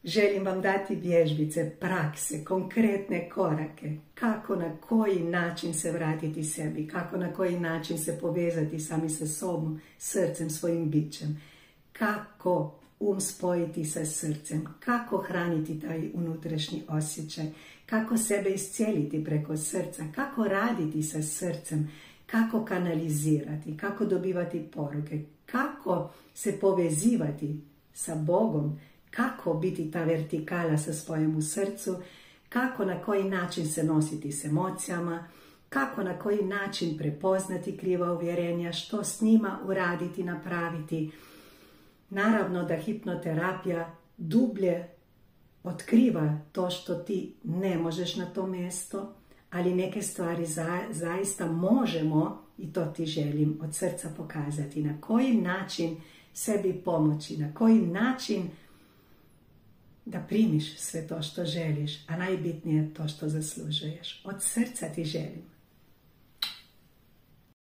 Želim vam dati vježbice, prakse, konkretne korake, kako na koji način se vratiti sebi, kako na koji način se povezati sami sa sobom, srcem, svojim bićem, kako spojiti sa srcem, kako hraniti taj unutrašnji osjećaj, kako sebe iscijeliti preko srca, kako raditi sa srcem, kako kanalizirati, kako dobivati poruke, kako se povezivati sa Bogom, kako biti ta vertikala sa svojim u srcu, kako na koji način se nositi s emocijama, kako na koji način prepoznati kriva uvjerenja, što s njima uraditi, napraviti. Naravno da hipnoterapija dublje otkriva to što ti ne možeš na to mjesto, ali neke stvari zaista možemo, i to ti želim od srca pokazati, na koji način sebi pomoći, na koji način da primiš sve to što želiš, a najbitnije to što zaslužuješ. Od srca ti želim.